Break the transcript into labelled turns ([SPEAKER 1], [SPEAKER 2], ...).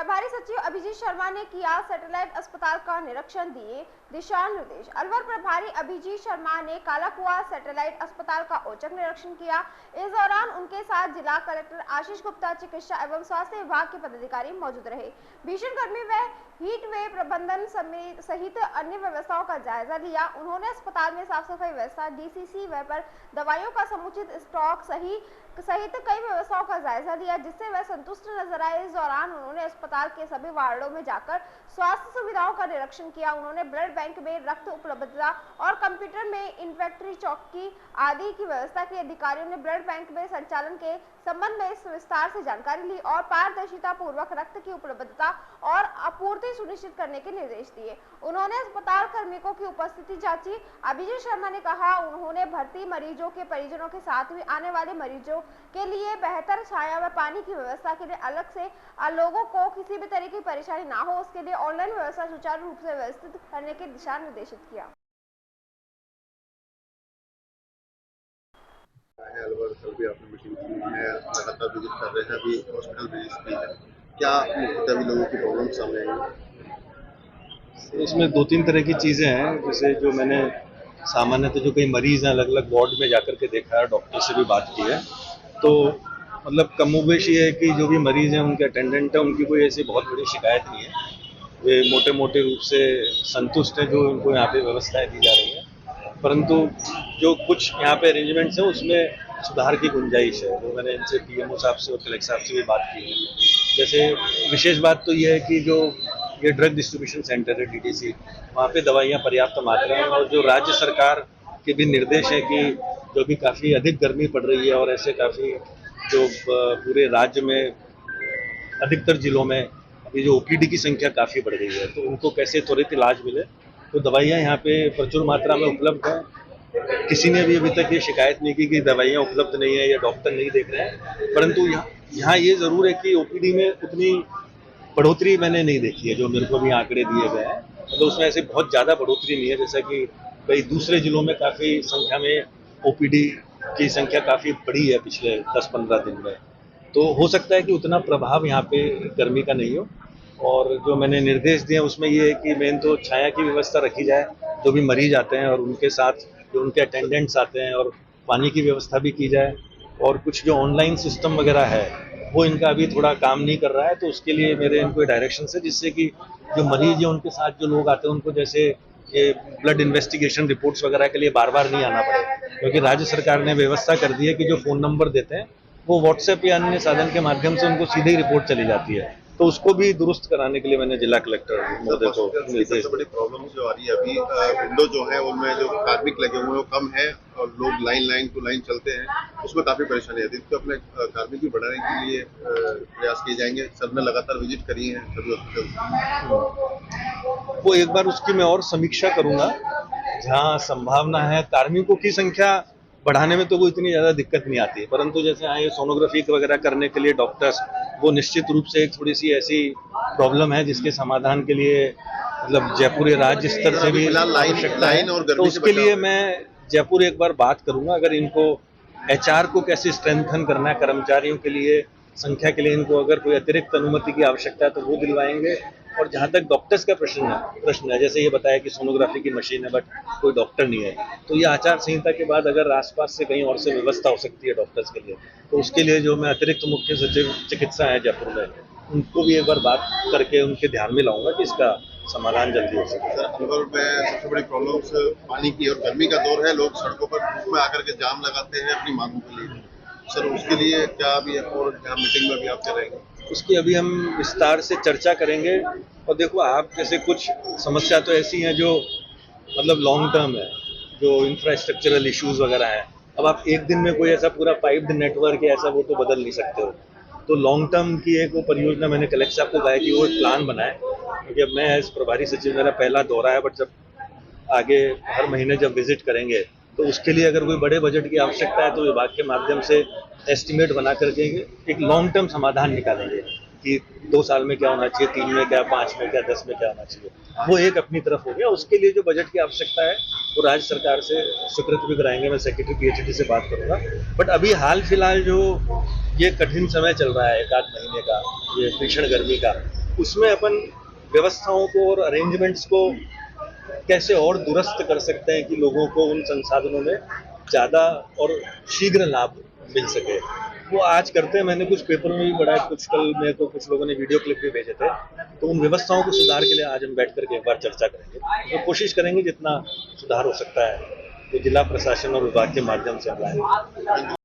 [SPEAKER 1] प्रभारी सचिव अभिजीत शर्मा ने किया सैटेलाइट अस्पताल का निरीक्षण, दिए दिशा निर्देश। अलवर प्रभारी अभिजीत शर्मा ने कालाकुआ सैटेलाइट अस्पताल का औचक निरीक्षण किया। इस दौरान उनके साथ जिला कलेक्टर आशीष गुप्ता, चिकित्सा एवं स्वास्थ्य विभाग के पदाधिकारी मौजूद रहे। भीषण गर्मी व हीट वेव प्रबंधन सहित अन्य व्यवस्थाओं का जायजा लिया। उन्होंने अस्पताल में साफ सफाई व्यवस्था, डीसीसी व पर दवाइयों का समुचित स्टॉक सहित कई व्यवस्थाओं का जायजा लिया, जिससे वह संतुष्ट नजर आए। इस दौरान उन्होंने अस्पताल के सभी वार्डों में जाकर स्वास्थ्य सुविधाओं का निरीक्षण किया। उन्होंने ब्लड बैंक में रक्त उपलब्धता और कंप्यूटर में इन्वेंटरी चौकी आदि की व्यवस्था की। अधिकारियों ने ब्लड बैंक में संचालन के संबंध में विस्तार से जानकारी ली और पारदर्शिता पूर्वक रक्त की उपलब्धता और आपूर्ति सुनिश्चित करने के निर्देश दिए। उन्होंने अस्पताल कार्मिकों की उपस्थिति जांची। अभिजीत शर्मा ने कहा, उन्होंने भर्ती मरीजों के परिजनों के साथ भी आने वाले मरीजों के लिए बेहतर छाया व पानी की व्यवस्था के लिए अलग से लोगों को किसी भी तरह की परेशानी ना हो, उसके लिए ऑनलाइन व्यवस्था सुचारू रूप से व्यवस्थित करने के दिशा निर्देशित किया।
[SPEAKER 2] अलवर कल भी आपने मीटिंग की है, लगातार विजिट कर रहे हैं, अभी हॉस्पिटल विजिट भी है, क्या अभी लोगों की प्रॉब्लम सामने आई?
[SPEAKER 3] इसमें 2-3 तरह की चीज़ें हैं। जैसे जो मैंने सामान्यतः जो कई मरीज़ हैं अलग अलग वार्ड में जाकर के देखा है, डॉक्टर से भी बात की है, तो मतलब कमोबेश ये है कि जो भी मरीज़ हैं उनके अटेंडेंट है, उनकी कोई ऐसी बहुत बड़ी शिकायत नहीं है। वे मोटे मोटे रूप से संतुष्ट हैं जो उनको यहाँ पे व्यवस्थाएं दी जा रही हैं, परंतु जो कुछ यहाँ पे अरेंजमेंट्स हैं उसमें सुधार की गुंजाइश है। तो मैंने इनसे पीएमओ साहब से और कलेक्टर साहब से भी बात की है। जैसे विशेष बात तो ये है कि जो ये ड्रग डिस्ट्रीब्यूशन सेंटर है डीडीसी, वहाँ पे दवाइयाँ पर्याप्त मात्रा में, और जो राज्य सरकार के भी निर्देश है कि जो भी काफ़ी अधिक गर्मी पड़ रही है और ऐसे काफ़ी जो पूरे राज्य में अधिकतर जिलों में अभी जो ओपीडी की संख्या काफ़ी बढ़ गई है, तो उनको कैसे त्वरित इलाज मिले, तो दवाइयाँ यहाँ पे प्रचुर मात्रा में उपलब्ध हैं। किसी ने भी अभी तक ये शिकायत नहीं की कि दवाइयाँ उपलब्ध नहीं है या डॉक्टर नहीं देख रहे हैं, परंतु यहाँ ये ज़रूर है कि ओपीडी में उतनी बढ़ोतरी मैंने नहीं देखी है। जो मेरे को भी आंकड़े दिए गए हैं, मतलब उसमें ऐसे बहुत ज़्यादा बढ़ोतरी नहीं है, जैसा कि कई दूसरे जिलों में काफ़ी संख्या में ओपीडी की संख्या काफ़ी बढ़ी है पिछले 10-15 दिन में। तो हो सकता है कि उतना प्रभाव यहाँ पे गर्मी का नहीं हो। और जो मैंने निर्देश दिए उसमें ये है कि मेन तो छाया की व्यवस्था रखी जाए, जो भी मरीज आते हैं और उनके साथ जो उनके अटेंडेंट्स आते हैं, और पानी की व्यवस्था भी की जाए। और कुछ जो ऑनलाइन सिस्टम वगैरह है वो इनका अभी थोड़ा काम नहीं कर रहा है, तो उसके लिए मेरे इनको डायरेक्शन है, जिससे कि जो मरीज है उनके साथ जो लोग आते हैं उनको जैसे ये ब्लड इन्वेस्टिगेशन रिपोर्ट्स वगैरह के लिए बार बार नहीं आना पड़े, क्योंकि राज्य सरकार ने व्यवस्था कर दी है कि जो फ़ोन नंबर देते हैं वो व्हाट्सएप या अन्य साधन के माध्यम से उनको सीधे ही रिपोर्ट चली जाती है। तो उसको भी दुरुस्त कराने के लिए मैंने जिला कलेक्टर महोदय को निर्देश।
[SPEAKER 2] बड़ी प्रॉब्लम जो आ रही है अभी, विंडो जो है उनमें जो कार्मिक लगे हुए हैं वो कम है और लोग लाइन टू लाइन चलते हैं, उसमें काफ़ी परेशानी आती है। तो अपने कार्मिक भी बढ़ाने के लिए प्रयास किए जाएंगे। सर ने लगातार विजिट करी है सभी हॉस्पिटल,
[SPEAKER 3] वो एक बार उसकी मैं और समीक्षा करूंगा। जहाँ संभावना है कार्मिकों की संख्या बढ़ाने में तो वो इतनी ज़्यादा दिक्कत नहीं आती है, परंतु जैसे यहाँ ये सोनोग्राफी वगैरह करने के लिए डॉक्टर्स, वो निश्चित रूप से एक थोड़ी सी ऐसी प्रॉब्लम है जिसके समाधान के लिए मतलब जयपुर राज्य स्तर से भी आवश्यकता है। तो उसके लिए मैं जयपुर एक बार बात करूंगा। अगर इनको एचआर को कैसे स्ट्रेंथन करना है, कर्मचारियों के लिए संख्या के लिए इनको अगर कोई अतिरिक्त अनुमति की आवश्यकता है तो वो दिलवाएंगे। और जहाँ तक डॉक्टर्स का प्रश्न है, जैसे ये बताया कि सोनोग्राफी की मशीन है बट कोई डॉक्टर नहीं है, तो ये आचार संहिता के बाद अगर आसपास से कहीं और से व्यवस्था हो सकती है डॉक्टर्स के लिए, तो उसके लिए जो मैं अतिरिक्त मुख्य सचिव चिकित्सा है जयपुर में, उनको भी एक बार बात करके उनके ध्यान में लाऊंगा कि इसका समाधान जल्दी हो सके।
[SPEAKER 2] सर, अलवर में सबसे बड़ी प्रॉब्लम्स पानी की और गर्मी का दौर है, लोग सड़कों पर धूप में आकर के जाम लगाते हैं अपनी मांगों के लिए। सर, उसके लिए क्या अभी और यहाँ मीटिंग में भी आप करेंगे?
[SPEAKER 3] उसकी अभी हम विस्तार से चर्चा करेंगे। और देखो, आप जैसे कुछ समस्या तो ऐसी हैं जो मतलब लॉन्ग टर्म है, जो इंफ्रास्ट्रक्चरल इश्यूज वगैरह हैं। अब आप एक दिन में कोई ऐसा पूरा पाइप्ड नेटवर्क या ऐसा वो तो बदल नहीं सकते हो। तो लॉन्ग टर्म की एक वो परियोजना मैंने कलेक्टर साहब को कहा कि वो एक प्लान बनाए, क्योंकि अब मैं एज प्रभारी सचिव मेरा पहला दौरा है, बट जब आगे हर महीने जब विजिट करेंगे तो उसके लिए अगर कोई बड़े बजट की आवश्यकता है तो विभाग के माध्यम से एस्टिमेट बना करके एक लॉन्ग टर्म समाधान निकालेंगे कि 2 साल में क्या होना चाहिए, 3 में क्या, 5 में क्या, 10 में क्या होना चाहिए। वो एक अपनी तरफ हो गया। उसके लिए जो बजट की आवश्यकता है वो राज्य सरकार से स्वीकृत भी कराएंगे। मैं सेक्रेटरी पीएचडी से बात करूंगा। बट अभी हाल फिलहाल जो ये कठिन समय चल रहा है 1 आध महीने का, ये भीषण गर्मी का, उसमें अपन व्यवस्थाओं को और अरेंजमेंट्स को कैसे और दुरुस्त कर सकते हैं कि लोगों को उन संसाधनों में ज़्यादा और शीघ्र लाभ मिल सके। वो आज करते हैं, मैंने कुछ पेपर में भी पढ़ा है, कुछ कल मेरे को कुछ लोगों ने वीडियो क्लिप भी भेजे थे। तो उन व्यवस्थाओं को सुधार के लिए आज हम बैठ करके एक बार चर्चा करेंगे। तो कोशिश करेंगे जितना सुधार हो सकता है वो जिला प्रशासन और विभाग के माध्यम से हम लाएंगे।